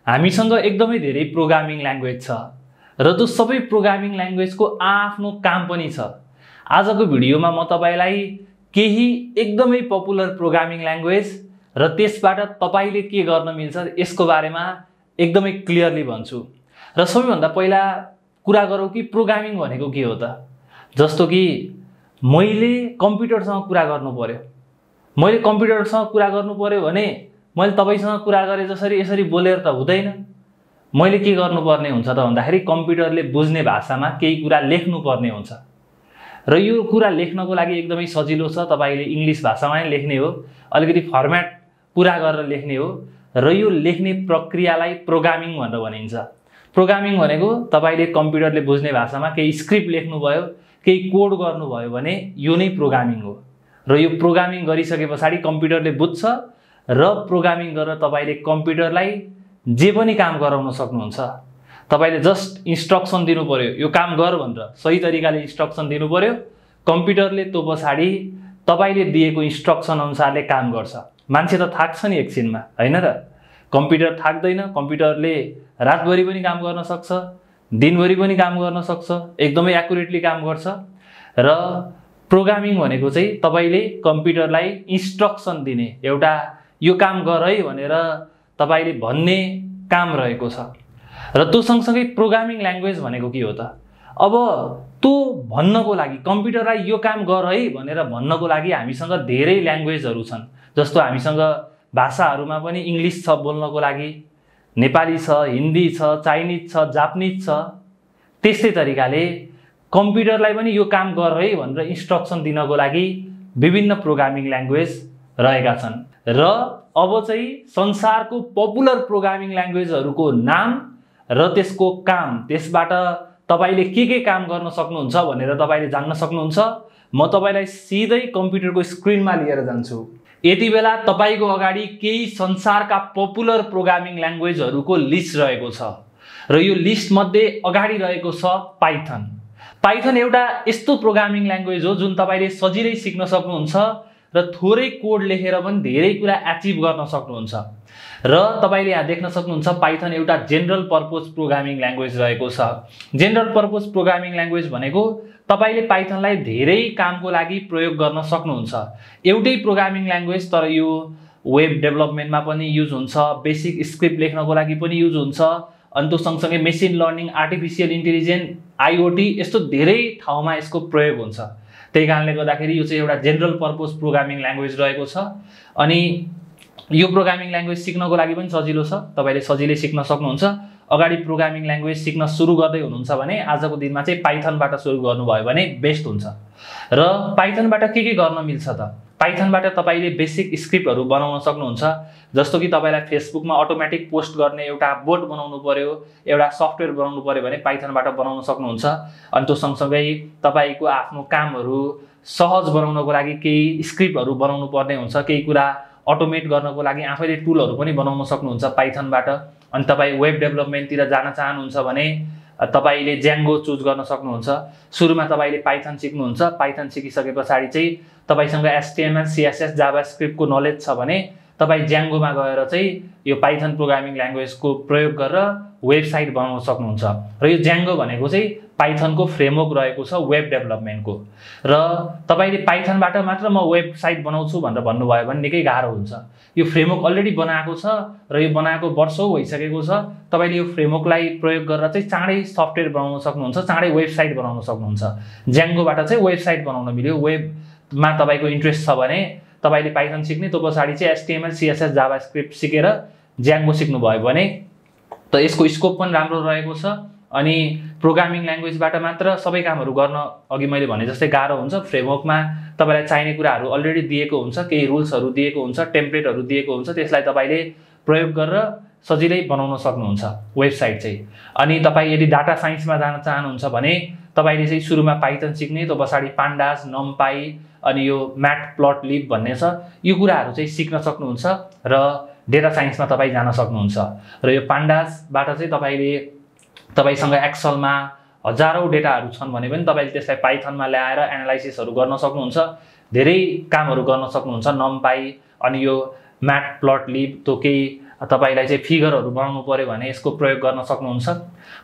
हामीसँग एकदमै धेरै प्रोग्रामिङ ल्याङ्ग्वेज छ र त्यो सबै प्रोग्रामिङ ल्याङ्ग्वेजको आफ्नो काम पनि छ। आजको भिडियोमा म तपाईलाई केही एकदमै पपुलर प्रोग्रामिङ ल्याङ्ग्वेज र त्यसबाट तपाईले के गर्न मिल्छ यसको बारेमा एकदमै क्लियरली भन्छु। र सबैभन्दा पहिला कुरा गरौँ कि प्रोग्रामिङ भनेको के हो त। जस्तो कि मैले कम्प्युटरसँग कुरा गर्नु पर्यो, मैले कम्प्युटरसँग कुरा गर्नु पर्यो भने मैले तपाईसँग कुरा गरे जसरी यसरी बोलेर त हुँदैन। मैले के गर्नुपर्ने हुन्छ त भन्दाखेरि कम्प्युटरले बुझ्ने भाषामा केही कुरा लेख्नु पर्ने हुन्छ र यो कुरा लेख्नको लागि एकदमै सजिलो छ। तपाईले इंग्लिश भाषामा नै लेख्ने हो, अलिकति फर्म्याट पूरा गरेर लेख्ने हो र यो लेख्ने प्रक्रियालाई प्रोग्रामिङ भनेर भनिन्छ। प्रोग्रामिङ भनेको तपाईले कम्प्युटरले बुझ्ने भाषामा केही स्क्रिप्ट लेख्नुभयो, केही कोड गर्नुभयो भने यो नै प्रोग्रामिङ हो। र यो प्रोग्रामिङ गरिसकेपछि कम्प्युटरले बुझ्छ र प्रोग्रामिङ गरेर तपाईले कम्प्युटरलाई जे पनि काम गराउन सक्नुहुन्छ। तपाईले जस्ट इन्स्ट्रक्सन दिनु पर्यो, यो काम गर भनेर सही तरिकाले इन्स्ट्रक्सन दिनु पर्यो, कम्प्युटरले त्यो पछाडी तपाईले दिएको इन्स्ट्रक्सन अनुसारले काम गर्छ। मान्छे त थाक्छ नि एकछिनमा, हैन र? कम्प्युटर थाक्दैन। कम्प्युटरले रातभरि पनि काम गर्न सक्छ, दिनभरि पनि काम गर्न सक्छ, एकदमै एक्युरेटली काम गर्छ। र प्रोग्रामिङ भनेको चाहिँ तपाईले कम्प्युटरलाई इन्स्ट्रक्सन दिने, एउटा यो काम गर है भनेर तपाईले भन्ने काम रहेको छ। र त्यो सँगसँगै प्रोग्रामिङ ल्याङ्ग्वेज भनेको के हो त? अब त्यो भन्नको लागि कम्प्युटरलाई यो काम गर है भनेर भन्नको लागि हामीसँग धेरै ल्याङ्ग्वेजहरू छन्। जस्तो हामीसँग भाषाहरूमा पनि इंग्लिश छ बोल्नको लागि, नेपाली छ, हिन्दी छ, चाइनिज छ, जापानिज छ। त्यस्तै तरिकाले कम्प्युटरलाई पनि यो काम गर है भनेर इन्स्ट्रक्सन दिनको लागि विभिन्न प्रोग्रामिङ ल्याङ्ग्वेज रहेका छन्। र अब चाहिँ संसारको पपुलर प्रोग्रामिङ ल्याङ्ग्वेजहरूको नाम र त्यसको काम, त्यसबाट तपाईले के काम गर्न सक्नुहुन्छ भनेर तपाईले जान्न सक्नुहुन्छ। म तपाईलाई सिधै कम्प्युटरको स्क्रिनमा लिएर जान्छु। यति बेला तपाईको अगाडि केही संसारका पपुलर प्रोग्रामिङ ल्याङ्ग्वेजहरूको लिस्ट रहेको छ र यो लिस्ट मध्ये अगाडि रहेको छ पाइथन। पाइथन एउटा यस्तो प्रोग्रामिङ ल्याङ्ग्वेज हो जुन तपाईले सजिलै सिक्न सक्नुहुन्छ र थोरै कोड लेखेर पनि धेरै कुरा अचिभ गर्न सक्नुहुन्छ। र तपाईले यहाँ देख्न सक्नुहुन्छ पाइथन एउटा जेनरल पर्पज प्रोग्रामिङ ल्याङ्ग्वेज रहेको छ। जेनरल पर्पज प्रोग्रामिङ ल्याङ्ग्वेज भनेको तपाईले पाइथनलाई धेरै कामको लागि प्रयोग गर्न सक्नुहुन्छ। एउटै प्रोग्रामिङ ल्याङ्ग्वेज तर यो वेब डेभलपमेन्टमा पनि युज हुन्छ, बेसिक स्क्रिप्ट लेख्नको लागि पनि युज हुन्छ, अनि त्यो सँगसँगै machine learning, artificial intelligence, IoT यस्तो धेरै ठाउँमा यसको प्रयोग हुन्छ। त्यही कारणले गर्दाखेरि यो चाहिँ एउटा जेनरल पर्पज प्रोग्रामिङ ल्याङ्ग्वेज रहेको छ। अनि यो प्रोग्रामिङ ल्याङ्ग्वेज सिक्नको लागि पनि सजिलो छ, तपाईले सजिलै सिक्न सक्नुहुन्छ। अगाडि प्रोग्रामिङ ल्याङ्ग्वेज सिक्न सुरु गर्दै हुनुहुन्छ भने आजको दिनमा चाहिँ पाइथनबाट सुरु गर्नुभयो भने बेस्ट हुन्छ। र पाइथनबाट के गर्न मिल्छ त? पाइथनबाट तपाईले बेसिक स्क्रिप्टहरू बनाउन सक्नुहुन्छ। जस्तो कि तपाईलाई फेसबुकमा अटोमेटिक पोस्ट गर्ने एउटा बोट बनाउनु पर्यो, एउटा सफ्टवेयर बनाउनु पर्यो भने पाइथनबाट बनाउन सक्नुहुन्छ। अनि त्यो सँगसँगै तपाईको आफ्नो कामहरू सहज बनाउनको लागि केही स्क्रिप्टहरू बनाउनु पर्ने हुन्छ, केही कुरा अटोमेट गर्नको लागि आफैले टुलहरू पनि बनाउन सक्नुहुन्छ पाइथनबाट। अनि तपाई वेब डेभलपमेन्टतिर जान चाहनुहुन्छ भने तपाईले ज्याङ्गो चुज गर्न सक्नुहुन्छ। सुरुमा तपाईले पाइथन सिक्नुहुन्छ, पाइथन सिकिसके पछाडि चाहिँ तपाईसँग एचटीएमएल, सीएसएस, जावास्क्रिप्टको नलेज छ भने तपाई ज्याङ्गोमा गएर चाहिँ यो पाइथन प्रोग्रामिङ ल्याङ्ग्वेजको प्रयोग गरेर वेबसाइट बनाउन सक्नुहुन्छ। र यो ज्याङ्गो भनेको चाहिँ पाइथनको फ्रेमवर्क रहेको छ वेब डेभलपमेन्टको। र तपाईले पाइथनबाट मात्र म वेबसाइट बनाउँछु भनेर भन्नुभयो भने निकै गाह्रो हुन्छ। यो फ्रेमवर्क अलरेडी बनाएको छ र यो बनाएको वर्षौं भइसकेको छ। तपाईले यो फ्रेमवर्कलाई प्रयोग गरेर चाहिँ चाँडै सफ्टवेयर बनाउन सक्नुहुन्छ, चाँडै वेबसाइट बनाउन सक्नुहुन्छ। ज्याङ्गोबाट चाहिँ वेबसाइट बनाउन मिल्यो। वेबमा तपाईको इन्ट्रेस्ट छ भने तपाईले पाइथन सिक्ने, त्यो पछाडि चाहिँ एचटीएमएल, सीएसएस, जावास्क्रिप्ट सिकेर ज्याङ्गो सिक्नुभयो भने त यसको स्कोप पनि राम्रो रहेको छ। अनि प्रोग्रामिङ ल्याङ्ग्वेजबाट मात्र सबै कामहरू गर्न अघि मैले भने जस्तै गाह्रो हुन्छ। फ्रेमवर्कमा तपाईलाई चाहिने कुराहरू अलरेडी दिएको हुन्छ, केही रुल्सहरू दिएको हुन्छ, टेम्प्लेटहरू दिएको हुन्छ, त्यसलाई तपाईले प्रयोग गरेर सजिलै बनाउन सक्नुहुन्छ वेबसाइट चाहिँ। अनि तपाई यदि डाटा साइन्समा जान चाहनुहुन्छ भने तपाईले चाहिँ सुरुमा पाइथन सिक्ने, त्यो पछाडि पान्डास, नमपाई अनि यो म्याटप्लटलिब भन्ने छ, यो कुराहरू चाहिँ सिक्न सक्नुहुन्छ र डेटा साइन्समा तपाई जान सक्नुहुन्छ। र यो पान्डासबाट चाहिँ तपाईसँग एक्सलमा हजारौं डेटाहरू छन् भने पनि तपाईले त्यसलाई पाइथनमा ल्याएर एनालाइसिसहरू गर्न सक्नुहुन्छ, धेरै कामहरू गर्न सक्नुहुन्छ। नमपाई अनि यो म्याटप्लटलिब त्यो केही तपाईलाई चाहिँ फिगरहरू बनाउनु पर्यो भने यसको प्रयोग गर्न सक्नुहुन्छ।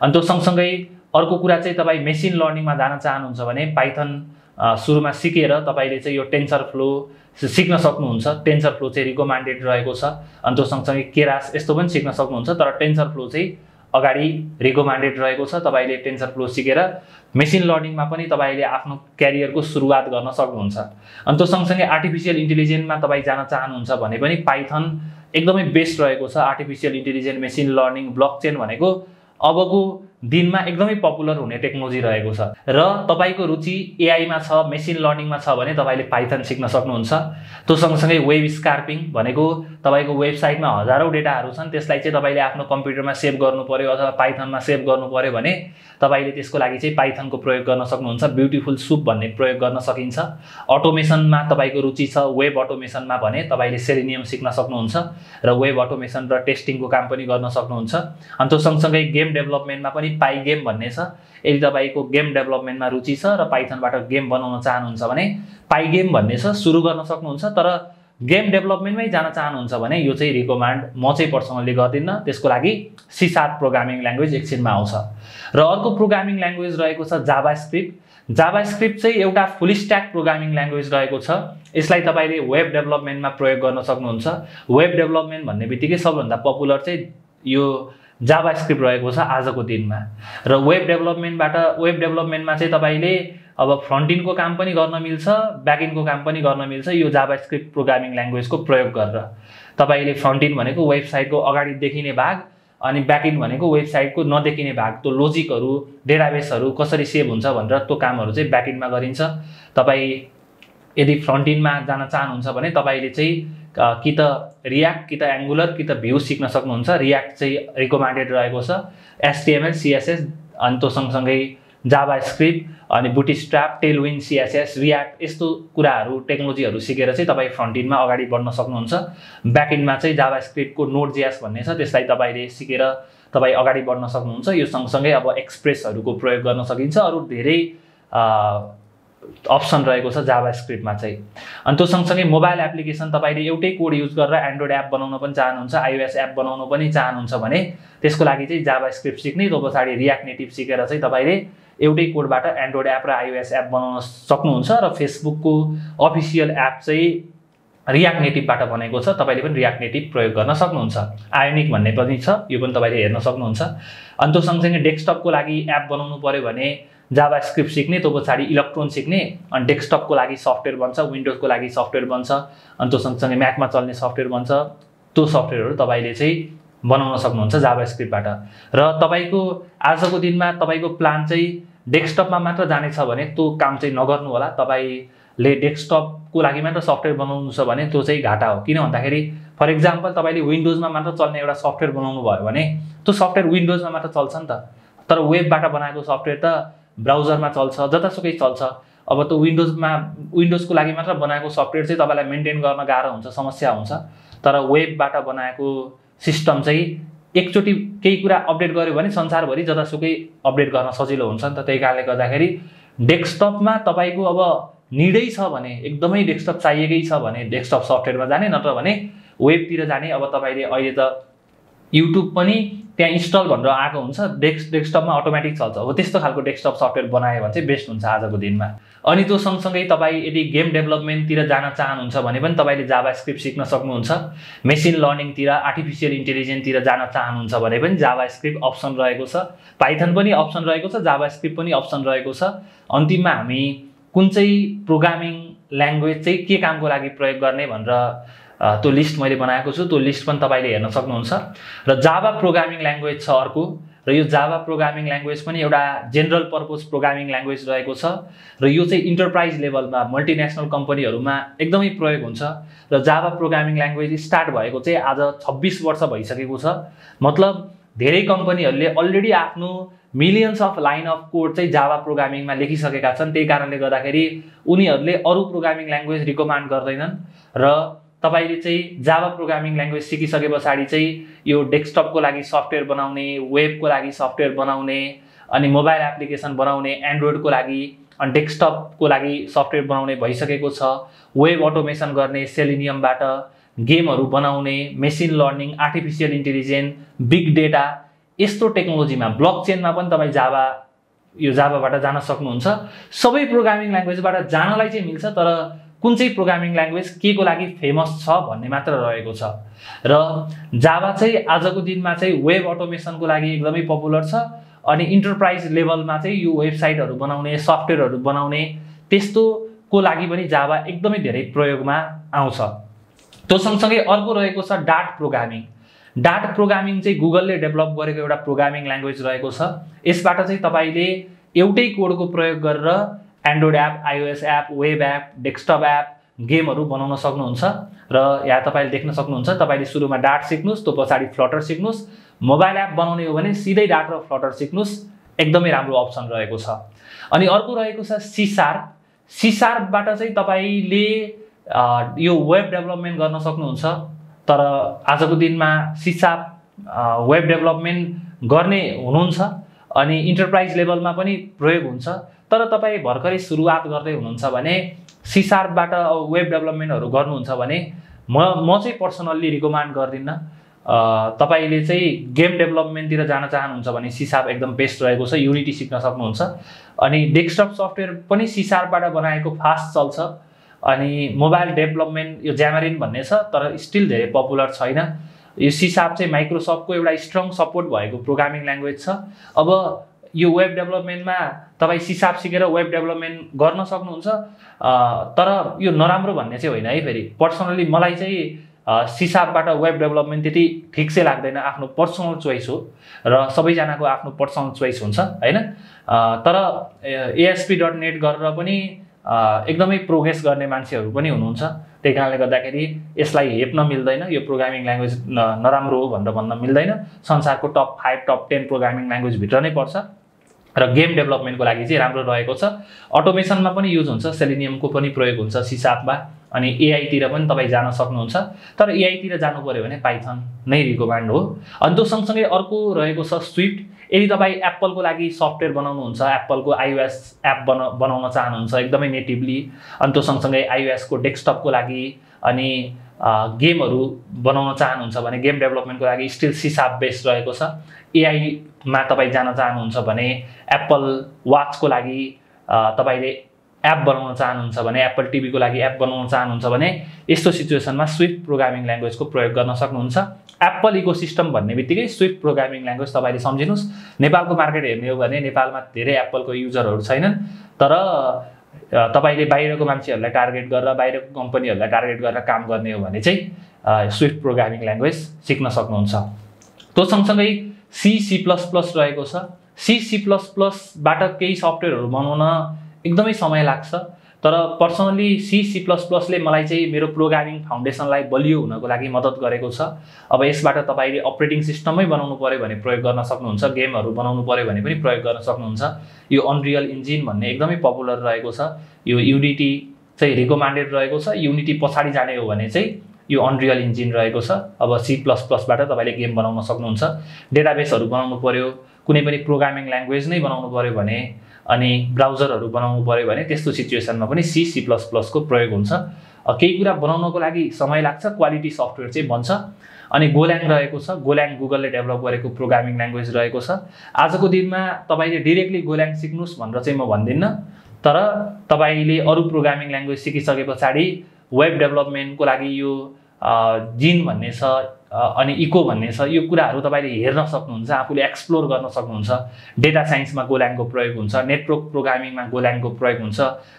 अनि त्यो सँगसँगै अर्को कुरा चाहिँ तपाईँ मेसिन लर्निङमा जान चाहनुहुन्छ भने पाइथन सुरुमा सिकेर तपाईले चाहिँ यो टेन्सर फ्लो सिक्न सक्नुहुन्छ। टेन्सर फ्लो चाहिँ रिकमेन्डेड रहेको छ। अनि त्यो सँगसँगै केरास यस्तो पनि सिक्न सक्नुहुन्छ, तर टेन्सर फ्लो चाहिँ अगाडि रिकमेन्डेड रहेको छ। तपाईले टेन्सर फ्लो सिकेर मेसिन लर्निङमा पनि तपाईले आफ्नो क्यारियरको सुरुवात गर्न सक्नुहुन्छ। अनि त्यो सँगसँगै आर्टिफिसियल इन्टेलिजेन्समा तपाईँ जान चाहनुहुन्छ भने पनि पाइथन एकदमै बेस्ट रहेको छ। Artificial intelligence, machine learning, blockchain भनेको अबको दिनमा एकदमै पपुलर हुने टेक्नोलोजी रहेको छ। र तपाईको रुचि एआईमा छ, मेसिन लर्निङमा छ भने तपाईले पाइथन सिक्न सक्नुहुन्छ। त्यो सँगसँगै वेब स्कार्पिङ भनेको तपाईको वेबसाइटमा हजारौं डेटाहरू छन्, त्यसलाई चाहिँ तपाईले आफ्नो कम्प्युटरमा सेभ गर्नु पर्यो अथवा पाइथनमा सेभ गर्नु पर्यो भने तपाईले त्यसको लागि चाहिँ पाइथनको प्रयोग गर्न सक्नुहुन्छ। ब्युटिफुल सुप भन्ने प्रयोग गर्न सकिन्छ। अटोमेसनमा तपाईको रुचि छ, वेब अटोमेसनमा भने तपाईले सेलेनियम सिक्न सक्नुहुन्छ र वेब अटोमेसन र टेस्टिङको काम पनि गर्न सक्नुहुन्छ। अनि त्यो सँगसँगै गेम डेभलपमेन्टमा पनि पाइगेम भन्ने छ। यदि तपाईको गेम डेभलपमेन्टमा रुचि छ र पाइथनबाट गेम बनाउन चाहनुहुन्छ भने पाइगेम भन्ने छ, सुरु गर्न सक्नुहुन्छ। तर गेम डेभलपमेन्टमै जान चाहनुहुन्छ भने यो चाहिँ रिकमेन्ड म चाहिँ पर्सनली गर्दिनँ। त्यसको लागि C# प्रोग्रामिङ ल्याङ्ग्वेज एकछिनमा आउँछ। र अर्को प्रोग्रामिङ ल्याङ्ग्वेज रहेको छ जाभास्क्रिप्ट। जाभास्क्रिप्ट चाहिँ एउटा फुल स्ट्याक प्रोग्रामिङ ल्याङ्ग्वेज रहेको छ। यसलाई तपाईले वेब डेभलपमेन्टमा प्रयोग गर्न सक्नुहुन्छ। वेब डेभलपमेन्ट भन्ने बित्तिकै सबभन्दा पपुलर चाहिँ यो जाभास्क्रिप्ट रहेको छ आजको दिनमा। र वेब डेभलपमेन्टमा चाहिँ तपाईले अब फ्रन्ट इन्डको काम पनि गर्न मिल्छ, ब्याक इन्डको काम पनि गर्न मिल्छ यो जाभास्क्रिप्ट प्रोग्रामिङ ल्याङ्ग्वेजको प्रयोग गरेर। तपाईले फ्रन्ट इन्ड भनेको वेबसाइटको अगाडि देखिने भाग, अनि ब्याक इन्ड भनेको वेबसाइटको नदेखिने भाग, त्यो लोजिकहरू, डेटाबेसहरू कसरी सेभ हुन्छ भनेर त्यो कामहरू चाहिँ ब्याक इन्डमा गरिन्छ। तपाईँ यदि फ्रन्ट इन्डमा जान चाहनुहुन्छ भने तपाईले चाहिँ कि त रियाक्ट, कि त एङ्गुलर, कि त भ्यू सिक्न सक्नुहुन्छ। रियाक्ट चाहिँ रिकमेन्डेड रहेको छ। HTML, CSS अनि त्यो सँगसँगै जाभास्क्रिप्ट अनि बुटस्ट्र्याप, टेलविन्ड, CSS, रियाक्ट यस्तो कुराहरू टेक्नोलोजीहरू सिकेर चाहिँ तपाईँ फ्रन्ट इन्डमा अगाडि बढ्न सक्नुहुन्छ। ब्याक इन्डमा चाहिँ जाभास्क्रिप्टको नोड.js भन्ने छ, त्यसलाई तपाईँले सिकेर तपाईँ अगाडि बढ्न सक्नुहुन्छ। यो सँगसँगै अब एक्सप्रेसहरूको प्रयोग गर्न सकिन्छ। अरू धेरै अप्सन रहेको छ जाभास्क्रिप्टमा चाहिँ। अनि त्यो सँगसँगै मोबाइल एप्लिकेसन तपाईले एउटै कोड युज गरेर एन्ड्रोइड एप बनाउन पनि चाहनुहुन्छ, iOS एप बनाउन पनि चाहनुहुन्छ भने त्यसको लागि चाहिँ जाभास्क्रिप्ट सिक्ने, त्यो पछाडि रियाक्ट नेटिभ सिकेर चाहिँ तपाईले एउटै कोडबाट एन्ड्रोइड एप र iOS एप बनाउन सक्नुहुन्छ। र फेसबुकको अफिसियल एप चाहिँ रियाक्ट नेटिभबाट बनेको छ, तपाईले पनि रियाक्ट नेटिभ प्रयोग गर्न सक्नुहुन्छ। आयोनिक भन्ने पनि छ, यो पनि तपाईले हेर्न सक्नुहुन्छ। अनि त्यो सँगसँगै डेस्कटपको लागि एप बनाउनु पर्यो भने जाभास्क्रिप्ट सिक्ने, त्यो पछाडि इलेक्ट्रोन सिक्ने, अनि डेस्कटपको लागि सफ्टवेयर बन्छ, विन्डोजको लागि सफ्टवेयर बन्छ, अनि त्यो सँगसँगै म्याकमा चल्ने सफ्टवेयर बन्छ। त्यो सफ्टवेयरहरू तपाईले चाहिँ बनाउन सक्नुहुन्छ जाभास्क्रिप्टबाट। र तपाईको आजको दिनमा तपाईको प्लान चाहिँ डेस्कटपमा मात्र जानेछ भने त्यो काम चाहिँ नगर्नु होला। तपाईले डेस्कटपको लागि मात्र सफ्टवेयर बनाउनु छ भने त्यो चाहिँ घाटा हो। किन भन्दाखेरि फर एक्जाम्पल तपाईले विन्डोजमा मात्र चल्ने एउटा सफ्टवेयर बनाउनु भयो भने त्यो सफ्टवेयर विन्डोजमा मात्र चल्छ नि त, तर वेबबाट बनाएको सफ्टवेयर त ब्राउजरमा चल्छ, जतासुकै चल्छ। अब त्यो विन्डोजको लागि मात्र बनाएको सफ्टवेयर चाहिँ तपाईलाई मेन्टेन गर्न गाह्रो हुन्छ, समस्या हुन्छ। तर वेबबाट बनाएको सिस्टम चाहिँ एकचोटि केही कुरा अपडेट गर्यो भने संसारभरि जतासुकै अपडेट गर्न सजिलो हुन्छ नि त। त्यही कारणले गर्दाखेरि डेस्कटपमा तपाईको अब निडै छ भने, एकदमै डेस्कटप चाहिएकै छ भने डेस्कटप सफ्टवेयरमा जाने, नत्र भने वेबतिर जाने। अब तपाईले अहिले त युट्युब पनि त्यहाँ इन्स्टल भनेर आएको हुन्छ, डेस्कटपमा अटोमेटिक चल्छ। अब त्यस्तो खालको डेस्कटप सफ्टवेयर बनायो भने चाहिँ बेस्ट हुन्छ आजको दिनमा। अनि त्यो सँगसँगै तपाईँ यदि गेम डेभलपमेन्टतिर जान चाहनुहुन्छ भने पनि तपाईँले जाभास्क्रिप्ट सिक्न सक्नुहुन्छ। मेसिन लर्निङतिर, आर्टिफिसियल इन्टेलिजेन्सतिर जान चाहनुहुन्छ भने पनि जाभास्क्रिप्ट अप्सन रहेको छ, पाइथन पनि अप्सन रहेको छ, जाभास्क्रिप्ट पनि अप्सन रहेको छ। अन्तिममा हामी कुन चाहिँ प्रोग्रामिङ ल्याङ्ग्वेज चाहिँ के कामको लागि प्रयोग गर्ने भनेर त्यो लिस्ट मैले बनाएको छु, त्यो लिस्ट पनि तपाईले हेर्न सक्नुहुन्छ। र जाभा प्रोग्रामिङ ल्याङ्ग्वेज छ अर्को, र यो जाभा प्रोग्रामिङ ल्याङ्ग्वेज पनि एउटा जेनरल पर्पज प्रोग्रामिङ ल्याङ्ग्वेज रहेको छ। र यो चाहिँ इन्टरप्राइज लेभलमा, मल्टिनेसनल कम्पनीहरूमा एकदमै प्रयोग हुन्छ। र जाभा प्रोग्रामिङ ल्याङ्ग्वेज स्टार्ट भएको चाहिँ आज 26 वर्ष भइसकेको छ। मतलब धेरै कम्पनीहरूले अलरेडी आफ्नो millions of line of code चाहिँ जाभा प्रोग्रामिङमा लेखिसकेका छन्। त्यही कारणले गर्दाखेरि उनीहरूले अरू प्रोग्रामिङ ल्याङ्ग्वेज रिकमेन्ड गर्दैनन्। र तपाईले चाहिँ जाभा प्रोग्रामिङ ल्याङ्ग्वेज सिकिसके पछाडि चाहिँ यो डेस्कटपको लागि सफ्टवेयर बनाउने, वेबको लागि सफ्टवेयर बनाउने, अनि मोबाइल एप्लिकेसन बनाउने, एन्ड्रोइडको लागि अनि डेस्कटपको लागि सफ्टवेयर बनाउने भइसकेको छ। वेब अटोमेसन गर्ने सेलेनियमबाट, गेमहरू बनाउने, machine learning, artificial intelligence, big data यस्तो टेक्नोलोजीमा, ब्लकचेनमा पनि तपाईँ जाभाबाट जान सक्नुहुन्छ। सबै प्रोग्रामिङ ल्याङ्ग्वेजबाट जानलाई चाहिँ मिल्छ, तर कुन चाहिँ प्रोग्रामिङ ल्याङ्ग्वेज के को लागि फेमस छ भन्ने मात्र रहेको छ। र जाभा चाहिँ आजको दिनमा चाहिँ वेब अटोमेसनको लागि एकदमै पपुलर छ। अनि इन्टरप्राइज लेभलमा चाहिँ यो वेबसाइटहरू बनाउने, सफ्टवेयरहरू बनाउने त्यस्तोको लागि पनि जाभा एकदमै धेरै प्रयोगमा आउँछ। त्यो सँगसँगै अर्को रहेको छ डाट प्रोग्रामिङ। डाट प्रोग्रामिङ चाहिँ गुगलले डेभलप गरेको एउटा प्रोग्रामिङ ल्याङ्ग्वेज रहेको छ। यसबाट चाहिँ तपाईँले एउटै कोडको प्रयोग गरेर Android app, iOS app, web app, desktop app, गेमहरू बनाउन सक्नुहुन्छ। र यहाँ तपाईँले देख्न सक्नुहुन्छ, तपाईँले सुरुमा डाट सिक्नुहोस्, त्यो पछाडि फ्लटर सिक्नुहोस्। मोबाइल एप बनाउने हो भने सिधै डाट र फ्लटर सिक्नुहोस्, एकदमै राम्रो अप्सन रहेको छ। अनि अर्को रहेको छ सी शार्प। सी शार्पबाट चाहिँ तपाईँले यो वेब डेभलपमेन्ट गर्न सक्नुहुन्छ। तर आजको दिनमा सी शार्प वेब डेभलपमेन्ट गर्ने हुनुहुन्छ अनि इन्टरप्राइज लेभलमा पनि प्रयोग हुन्छ। तर तपाईँ भर्खरै सुरुवात गर्दै हुनुहुन्छ भने सी शार्पबाट वेब डेभलपमेन्टहरू गर्नुहुन्छ भने म चाहिँ पर्सनल्ली रिकमेन्ड गर्दिनँ। तपाईँले चाहिँ गेम डेभलपमेन्टतिर जान चाहनुहुन्छ भने सी शार्प एकदम बेस्ट रहेको छ। युनिटी सिक्न सक्नुहुन्छ। अनि डेस्कटप सफ्टवेयर पनि सी शार्पबाट बनाएको फास्ट चल्छ। अनि मोबाइल डेभलपमेन्ट यो ज्यामरिन भन्ने छ, तर स्टिल धेरै पपुलर छैन। यो सी शार्प चाहिँ माइक्रोसफ्टको एउटा स्ट्रङ सपोर्ट भएको प्रोग्रामिङ ल्याङ्ग्वेज छ। अब यो वेब डेभलपमेन्टमा तपाईँ सी शार्प सिकेर वेब डेभलपमेन्ट गर्न सक्नुहुन्छ। तर यो नराम्रो भन्ने चाहिँ होइन है। फेरि पर्सनली मलाई चाहिँ सी शार्पबाट वेब डेभलपमेन्ट त्यति ठिक चाहिँ लाग्दैन। आफ्नो पर्सनल चोइस हो र सबैजनाको आफ्नो पर्सनल चोइस हुन्छ होइन। तर ASP.NET गरेर पनि एकदमै प्रोग्रेस गर्ने मान्छेहरू पनि हुनुहुन्छ। त्यही कारणले गर्दाखेरि यसलाई हेप्न मिल्दैन। यो प्रोग्रामिङ ल्याङ्ग्वेज नराम्रो हो भनेर भन्न मिल्दैन। संसारको टप 5 टप 10 प्रोग्रामिङ ल्याङ्ग्वेजभित्र नै पर्छ र गेम डेभलपमेन्टको लागि चाहिँ राम्रो रहेको छ। अटोमेसनमा पनि युज हुन्छ, सेलेनियमको पनि प्रयोग हुन्छ सी शार्पमा। अनि एआईतिर पनि तपाईँ जान सक्नुहुन्छ। तर एआईतिर जानु पऱ्यो भने पाइथन नै रिकमेन्ड हो। अनि त्यो सँगसँगै अर्को रहेको छ स्विफ्ट। यदि तपाईँ एप्पलको लागि सफ्टवेयर बनाउनुहुन्छ, एप्पलको आइओएस एप बनाउन चाहनुहुन्छ एकदमै नेटिभली, अनि त्यो सँगसँगै आइओएसको डेस्कटपको लागि अनि गेमहरू बनाउन चाहनुहुन्छ भने गेम डेभलपमेन्टको लागि स्टिल सी शार्प बेस्ड रहेको छ। एआईमा तपाईँ जान चाहनुहुन्छ भने एप्पल वाचको लागि तपाईँले एप बनाउन चाहनुहुन्छ भने, एप्पल टिभीको लागि एप बनाउन चाहनुहुन्छ भने यस्तो सिचुएसनमा स्विफ्ट प्रोग्रामिङ ल्याङ्ग्वेजको प्रयोग गर्न सक्नुहुन्छ। एप्पल इकोसिस्टम भन्ने बित्तिकै स्विफ्ट प्रोग्रामिङ ल्याङ्ग्वेज तपाईँले सम्झिनुहोस्। नेपालको मार्केट हेर्ने हो भने नेपालमा धेरै एप्पलको युजरहरू छैनन्। तर तपाईँले बाहिरको मान्छेहरूलाई टार्गेट गरेर, बाहिरको कम्पनीहरूलाई टार्गेट गरेर काम गर्ने हो भने चाहिँ स्विफ्ट प्रोग्रामिङ ल्याङ्ग्वेज सिक्न सक्नुहुन्छ। त्यो सँगसँगै C++ रहेको छ। C++बाट केही सफ्टवेयरहरू बनाउन एकदमै समय लाग्छ। तर पर्सनली C++ले मलाई चाहिँ मेरो प्रोग्रामिङ फाउन्डेसनलाई बलियो हुनको लागि मद्दत गरेको छ। अब यसबाट तपाईँले अपरेटिङ सिस्टमै बनाउनु पऱ्यो भने प्रयोग गर्न सक्नुहुन्छ, गेमहरू बनाउनु पऱ्यो भने पनि प्रयोग गर्न सक्नुहुन्छ। यो अनरियल इन्जिन भन्ने एकदमै पपुलर रहेको छ। यो युनिटी चाहिँ रिकमेन्डेड रहेको छ। युनिटी पछाडि जाने हो भने चाहिँ यो अनरियल इन्जिन रहेको छ। अब C++बाट तपाईँले गेम बनाउन सक्नुहुन्छ। डेटाबेसहरू बनाउनु पऱ्यो, कुनै पनि प्रोग्रामिङ ल्याङ्ग्वेज नै बनाउनु पऱ्यो भने, अनि ब्राउजरहरू बनाउनु पऱ्यो भने त्यस्तो सिचुएसनमा पनि C++ को प्रयोग हुन्छ। केही कुरा बनाउनको लागि समय लाग्छ, क्वालिटी सफ्टवेयर चाहिँ बन्छ। अनि गोल्याङ रहेको छ। गोल्याङ गुगलले डेभलप गरेको प्रोग्रामिङ ल्याङ्ग्वेज रहेको छ। आजको दिनमा तपाईँले डिरेक्टली गोल्याङ सिक्नुहोस् भनेर चाहिँ म भन्दिनँ। तर तपाईँले अरू प्रोग्रामिङ ल्याङ्ग्वेज सिकिसके पछाडि वेब डेभलपमेन्टको लागि यो जिन भन्ने छ अनि इको भन्ने छ, यो कुराहरू तपाईँले हेर्न सक्नुहुन्छ, आफूले एक्सप्लोर गर्न सक्नुहुन्छ। डेटा साइन्समा गोल्याङको प्रयोग हुन्छ, नेटवर्क प्रोग्रामिङमा गोल्याङको प्रयोग हुन्छ,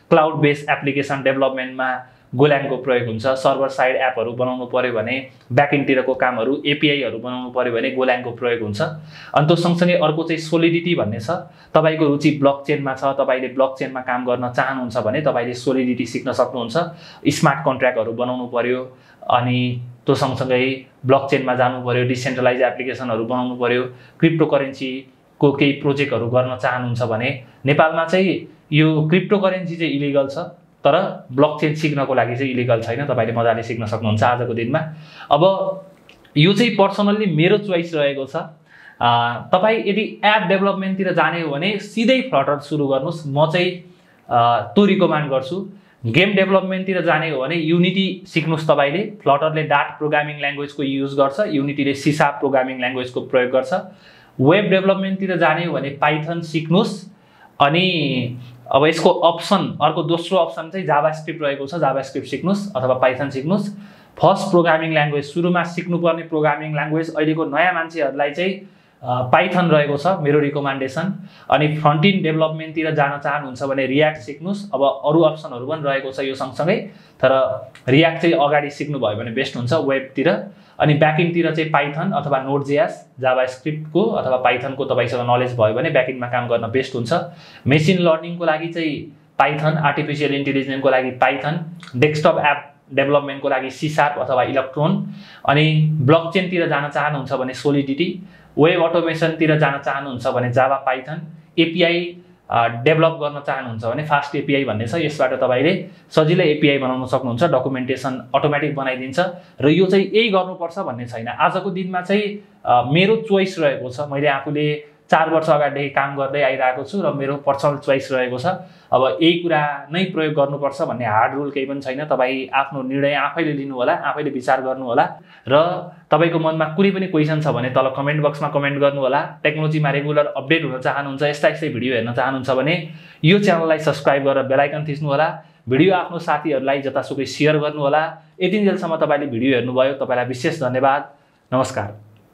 क्लाउड बेस्ड एप्लिकेसन डेभलपमेन्टमा गोल्याङको प्रयोग हुन्छ। सर्भर साइड एपहरू बनाउनु पऱ्यो भने, ब्याकएन्डतिरको कामहरू एपिआईहरू बनाउनु पऱ्यो भने गोल्याङको प्रयोग हुन्छ। अनि त्यो सँगसँगै अर्को चाहिँ सोलिडिटी भन्ने छ। तपाईँको रुचि ब्लकचेनमा छ, तपाईँले ब्लकचेनमा काम गर्न चाहनुहुन्छ भने तपाईँले सोलिडिटी सिक्न सक्नुहुन्छ। स्मार्ट कन्ट्र्याक्टहरू बनाउनु पऱ्यो, अनि त्यो सँगसँगै ब्लकचेनमा जानु पऱ्यो, डिसेन्ट्रलाइज एप्लिकेसनहरू बनाउनु पऱ्यो, क्रिप्टो करेन्सीको केही प्रोजेक्टहरू गर्न चाहनुहुन्छ भने नेपालमा चाहिँ यो क्रिप्टो करेन्सी चाहिँ इलिगल छ, तर ब्लकचेन सिक्नको लागि चाहिँ इलिगल छैन। तपाईँले मजाले सिक्न सक्नुहुन्छ आजको दिनमा। अब यो चाहिँ पर्सनल्ली मेरो चोइस रहेको छ। तपाईँ यदि एप डेभलपमेन्टतिर जाने हो भने सिधै फ्लटर सुरु गर्नुहोस्। म चाहिँ त्यो रिकमेन्ड गर्छु। गेम डेभलपमेन्टतिर जाने हो भने युनिटी सिक्नुस् तपाईले। फ्लटरले डार्ट प्रोग्रामिङ ल्याङ्ग्वेजको युज गर्छ, युनिटीले सी शार्प प्रोग्रामिङ ल्याङ्ग्वेजको प्रयोग गर्छ। वेब डेभलपमेन्टतिर जाने हो भने पाइथन सिक्नुस्। अनि अब यसको अप्सन अर्को दोस्रो अप्सन चाहिँ जाभास्क्रिप्ट रहेको छ, जाभास्क्रिप्ट सिक्नुस् अथवा पाइथन सिक्नुस्। फर्स्ट प्रोग्रामिङ ल्याङ्ग्वेज सुरुमा सिक्नुपर्ने प्रोग्रामिङ ल्याङ्ग्वेज अहिलेको नयाँ मान्छेहरूलाई चाहिँ पाइथन रहेको छ मेरो रिकमेन्डेसन। अनि फ्रन्ट इन्ड डेभलपमेन्टतिर जान चाहनुहुन्छ भने रियाक्ट सिक्नुस्। अब अरू अप्सनहरू पनि रहेको छ यो सँगसँगै, तर रियाक्ट चाहिँ अगाडि सिक्नुभयो भने बेस्ट हुन्छ वेबतिर। अनि ब्याकइन्डतिर चाहिँ पाइथन अथवा नोड.जेएस, जाभास्क्रिप्टको अथवा पाइथनको तपाईसँग नलेज भयो भने ब्याकइन्डमा काम गर्न बेस्ट हुन्छ। मेसिन लर्निङको लागि चाहिँ पाइथन, आर्टिफिसियल इन्टेलिजेन्सको लागि पाइथन, डेस्कटप एप डेभलपमेन्टको लागि सी शार्प अथवा इलेक्ट्रोन। अनि ब्लकचेनतिर जान चाहनुहुन्छ भने सोलिडिटी, वेब अटोमेसनतिर जान चाहनुहुन्छ भने जावा पाइथन, एपिआई डेभलप गर्न चाहनुहुन्छ भने फास्ट एपिआई भन्ने छ, यसबाट तपाईले सजिलै एपिआई बनाउन सक्नुहुन्छ, डकुमेन्टेसन अटोमेटिक बनाइदिन्छ। र यो चाहिँ यही गर्नुपर्छ भन्ने छैन। आजको दिनमा चाहिँ मेरो चोइस रहेको छ, मैले आफूले 4 वर्ष अगाडिदेखि काम गर्दै आइरहेको छु र मेरो पर्सनल चोइस रहेको छ। अब यही कुरा नै प्रयोग गर्नुपर्छ भन्ने हार्ड रुल केही पनि छैन। तपाईँ आफ्नो निर्णय आफैले लिनु होला, आफैले विचार गर्नु होला। र तपाईको मनमा कुनै पनि क्वेसन छ भने तल कमेन्ट बक्समा कमेन्ट गर्नु होला। टेक्नोलोजीमा रेगुलर अपडेट हुन चाहनुहुन्छ, यस्तै भिडियो हेर्न चाहनुहुन्छ भने यो च्यानललाई सब्स्क्राइब गरेर बेल आइकन थिच्नु होला। भिडियो आफ्नो साथीहरूलाई जतासुकै सेयर गर्नु होला। यतिन्जेलसम्म तपाईले भिडियो हेर्नुभयो, तपाईलाई विशेष धन्यवाद। नमस्कार।